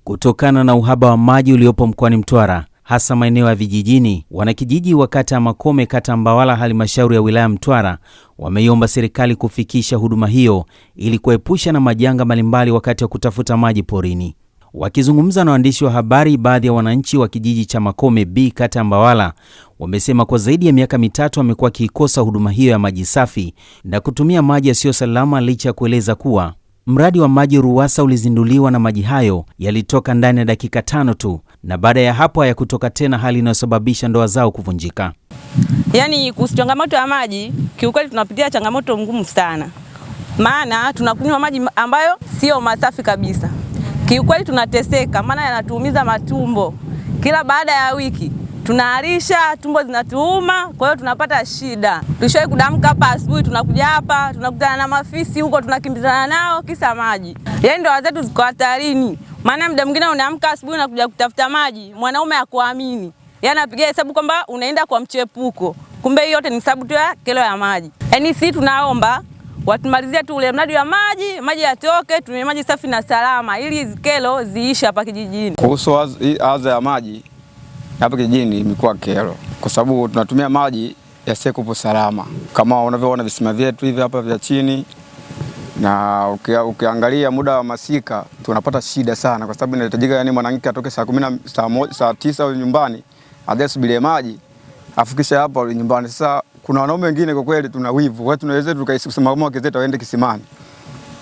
Kutokana na uhaba wa maji uliopo mkoani Mtwara, hasa maeneo ya vijijini, wanakijiji wa kata ya Makome, kata Mbawala, halmashauri ya wilaya Mtwara, wameiomba serikali kufikisha huduma hiyo ili kuepusha na majanga mbalimbali wakati wa kutafuta maji porini. Wakizungumza na waandishi wa habari, baadhi ya wananchi wa kijiji cha Makome B, kata Mbawala, wamesema kwa zaidi ya miaka mitatu wamekuwa wakikosa huduma hiyo ya maji safi na kutumia maji yasiyo salama, licha ya kueleza kuwa mradi wa maji RUWASA ulizinduliwa na maji hayo yalitoka ndani ya dakika 5 tu, na baada ya hapo hayakutoka tena, hali inayosababisha ndoa zao kuvunjika. Yaani kuhusu changamoto ya maji, kiukweli tunapitia changamoto ngumu sana. Maana tunakunywa maji ambayo sio masafi kabisa. Kiukweli tunateseka, maana yanatuumiza matumbo. Kila baada ya wiki tunaharisha, tumbo zinatuuma, kwa hiyo tunapata shida. Tulishawahi kudamka hapa asubuhi, tunakuja hapa, tunakutana na mafisi huko, tunakimbizana nao kisa maji. Yaani ndoa zetu ziko hatarini. Maana muda mwingine unaamka asubuhi unakuja kutafuta maji, mwanaume hakuamini. Yaani anapigia hesabu kwamba unaenda kwa mchepuko. Kumbe hiyo yote ni sababu tu ya kero ya maji. Yaani sisi tunaomba watumalizie tu ule mradi wa maji yatoke, tunywe maji safi na salama ili hizo kero ziishe hapa kijijini. Kuhusu adha ya maji hapa kijijini imekuwa kero, kwa sababu tunatumia maji yasiyokuwa salama. Kama unavyoona visima vyetu hivi hapa vya chini, na ukiangalia muda wa masika tunapata shida sana, kwa sababu inahitajika yani mwanamke atoke saa 9 nyumbani adesubiri maji afikisha hapa nyumbani. Sasa kuna wanaume wengine kwa kweli tuna wivu, watu tunaweza tukaisimama kama wake zetu waende kisimani,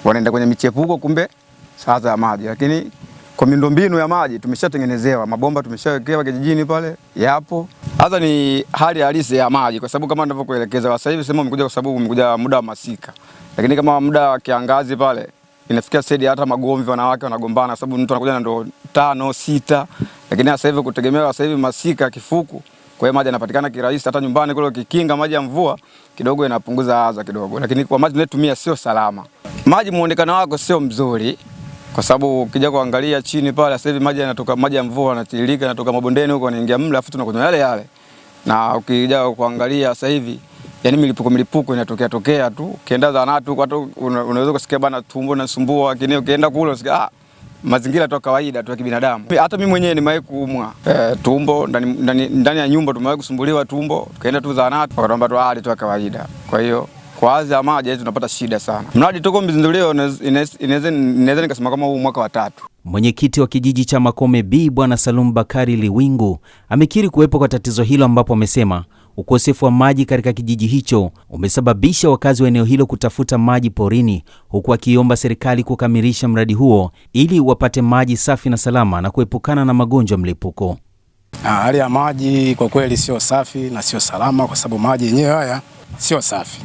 wanaenda kwenye michepuko, kumbe sasa ya maji. Lakini kwa miundombinu ya maji tumeshatengenezewa, mabomba tumeshawekewa kijijini pale yapo. Hata ni hali halisi ya maji, kwa sababu kama ninavyokuelekeza sasa hivi sema umekuja kwa sababu umekuja muda wa masika, lakini kama muda wa kiangazi pale inafikia sedi hata magomvi, wanawake wanagombana kwa sababu mtu anakuja na ndoo 5 6. Lakini sasa hivi kutegemea sasa hivi masika kifuku, kwa hiyo maji yanapatikana kirahisi. Hata nyumbani kule kikinga maji ya mvua kidogo inapunguza adha kidogo, lakini kwa maji tunayotumia sio salama. Maji muonekano wako sio mzuri, kwa sababu ukija kuangalia chini pale sasa hivi maji yanatoka, maji ya mvua yanatiririka, yanatoka mabondeni huko yanaingia mle, afu tunakunywa yale yale. Na ukija kuangalia sasa hivi yani milipuko inatokea tu. Ukienda zahanati huko watu unaweza kusikia bana tumbo linasumbua, lakini ukienda kule unasikia mazingira tu kawaida tu ya kibinadamu. Hata mimi mwenyewe nimewahi kuumwa tumbo ndani ya nyumba, tumewahi kusumbuliwa tumbo, tukaenda tu zahanati wakatuambia tu hali tu kawaida. Kwa hiyo kwa adha ya maji tunapata shida sana. Mradi tuko mzinduliwa, inaweza nikasema kama huu mwaka wa 3. Mwenyekiti wa kijiji cha Makome B, Bwana Salum Bakari Liwingu, amekiri kuwepo kwa tatizo hilo, ambapo amesema ukosefu wa maji katika kijiji hicho umesababisha wakazi wa eneo hilo kutafuta maji porini, huku akiomba serikali kukamilisha mradi huo ili wapate maji safi na salama na kuepukana na magonjwa mlipuko. Hali ya maji kwa kweli sio safi na sio salama, kwa sababu maji yenyewe haya sio safi.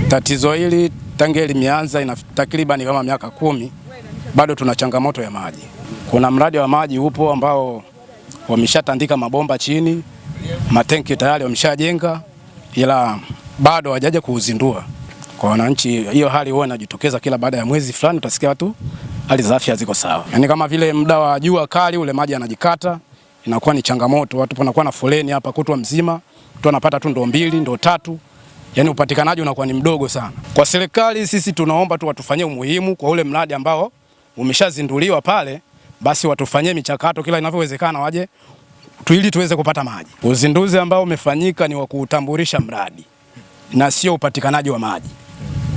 Tatizo hili tangu limeanza ina takriban kama miaka 10, bado tuna changamoto ya maji. Kuna mradi wa maji upo ambao wameshatandika mabomba chini, matenki tayari wameshajenga, ila bado hawajaje kuuzindua kwa wananchi. Hiyo hali huwa inajitokeza kila baada ya mwezi fulani, utasikia watu hali za afya ziko sawa. Yaani kama vile muda wa jua kali ule maji yanajikata, inakuwa ni changamoto. Watu wanakuwa na foleni hapa kutwa mzima, mtu anapata tu ndoo 2 ndoo 3. Yaani upatikanaji unakuwa ni mdogo sana. Kwa serikali sisi tunaomba tu watufanyie umuhimu kwa ule mradi ambao umeshazinduliwa pale, basi watufanyie michakato kila inavyowezekana waje ili tuweze kupata maji. Uzinduzi ambao umefanyika ni wa kutambulisha mradi na sio upatikanaji wa maji.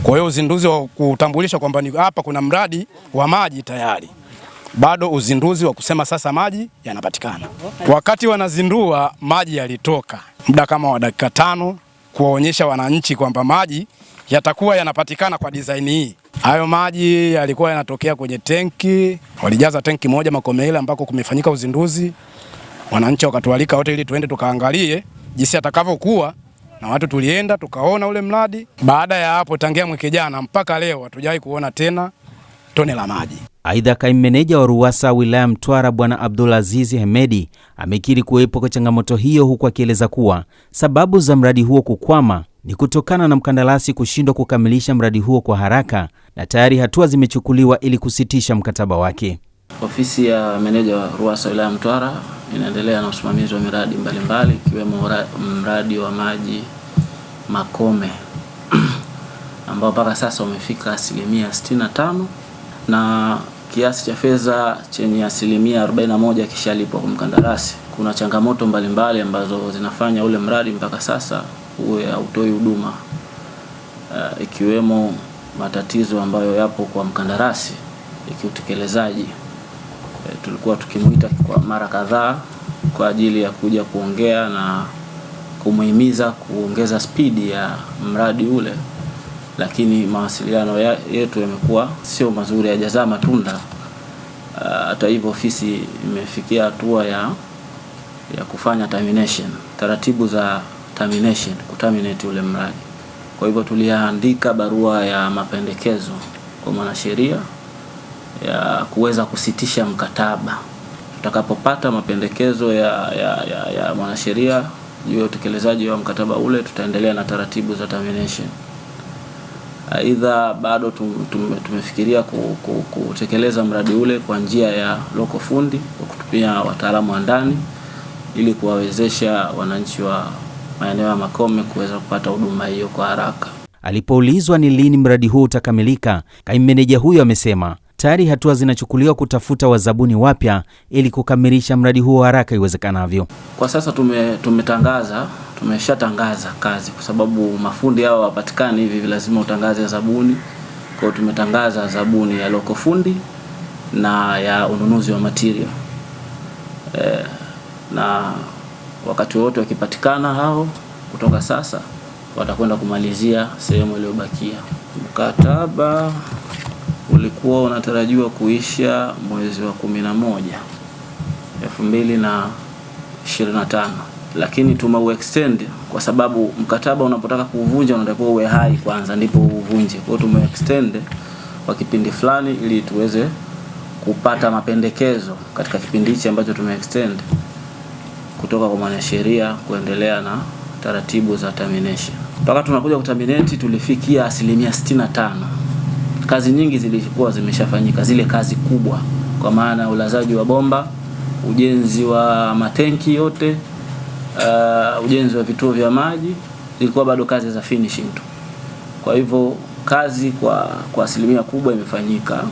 Kwa hiyo uzinduzi wa kutambulisha kwamba hapa kuna mradi wa maji tayari. Bado uzinduzi wa kusema sasa maji yanapatikana. Wakati wanazindua maji yalitoka muda kama wa dakika 5 kuwaonyesha wananchi kwamba maji yatakuwa yanapatikana kwa design hii. Hayo maji yalikuwa yanatokea kwenye tenki, walijaza tenki moja Makome ile ambako kumefanyika uzinduzi. Wananchi wakatualika wote ili tuende tukaangalie jinsi atakavyokuwa, na watu tulienda tukaona ule mradi. Baada ya hapo tangia mwaka jana mpaka leo hatujawahi kuona tena tone la maji. Aidha, kaimu meneja wa RUWASA wilaya Mtwara Bwana Abdulaziz Hemedi amekiri kuwepo kwa changamoto hiyo, huku akieleza kuwa sababu za mradi huo kukwama ni kutokana na mkandarasi kushindwa kukamilisha mradi huo kwa haraka, na tayari hatua zimechukuliwa ili kusitisha mkataba wake. Ofisi ya meneja wa RUWASA wilaya Mtwara inaendelea na usimamizi wa miradi mbalimbali, ikiwemo mradi wa maji Makome ambao mpaka sasa umefika 65%, na kiasi cha fedha chenye 41% kishalipwa kwa mkandarasi, kuna changamoto mbalimbali ambazo zinafanya ule mradi mpaka sasa uwe hautoi huduma, ikiwemo matatizo ambayo yapo kwa mkandarasi ikiutekelezaji. Tulikuwa tukimuita kwa mara kadhaa kwa ajili ya kuja kuongea na kumuhimiza kuongeza spidi ya mradi ule, lakini mawasiliano yetu yamekuwa sio mazuri, hajazaa matunda. Hata hivyo ofisi imefikia hatua ya kufanya termination, taratibu za termination, kuterminate ule mradi. Kwa hivyo tuliandika barua ya mapendekezo kwa mwanasheria ya kuweza kusitisha mkataba. Tutakapopata mapendekezo ya mwanasheria juu ya utekelezaji wa mkataba ule, tutaendelea na taratibu za termination. Aidha, bado tumefikiria kutekeleza mradi ule kwa njia ya local fundi kwa kutumia wataalamu wa ndani ili kuwawezesha wananchi wa maeneo ya Makome kuweza kupata huduma hiyo kwa haraka. Alipoulizwa ni lini mradi huu utakamilika, kaimu meneja huyo amesema tayari hatua zinachukuliwa kutafuta wazabuni wapya ili kukamilisha mradi huo haraka iwezekanavyo. Kwa sasa tumeshatangaza kazi, kwa sababu mafundi hao wapatikani hivi lazima utangaze zabuni. Kwa hiyo tumetangaza zabuni ya local fundi na ya ununuzi wa material. Na wakati wote wakipatikana hao kutoka sasa watakwenda kumalizia sehemu iliyobakia. Mkataba ulikuwa unatarajiwa kuisha mwezi wa 11 2025, lakini tumeuextend kwa sababu mkataba unapotaka kuuvunja unatakiwa uwe hai kwanza ndipo uvunje. Kwa hiyo tumeuextend kwa kipindi fulani ili tuweze kupata mapendekezo katika kipindi hichi ambacho tumeextend kutoka kwa mwanasheria kuendelea na taratibu za termination. Mpaka tunakuja kuterminate tulifikia 65%. Kazi nyingi zilikuwa zimeshafanyika, zile kazi kubwa, kwa maana ulazaji wa bomba, ujenzi wa matenki yote, ujenzi wa vituo vya maji, zilikuwa bado kazi za finishing tu. Kwa hivyo kazi kwa asilimia kubwa imefanyika.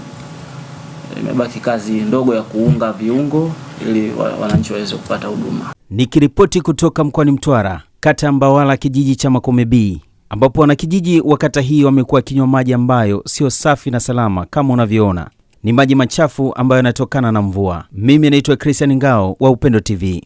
Imebaki kazi ndogo ya kuunga viungo ili wananchi waweze kupata huduma. Nikiripoti kutoka mkoani Mtwara, kata Mbawala, kijiji cha Makome B, ambapo wanakijiji wa kata hii wamekuwa kinywa maji ambayo sio safi na salama kama unavyoona. Ni maji machafu ambayo yanatokana na mvua. Mimi naitwa Christian Ngao wa Upendo TV.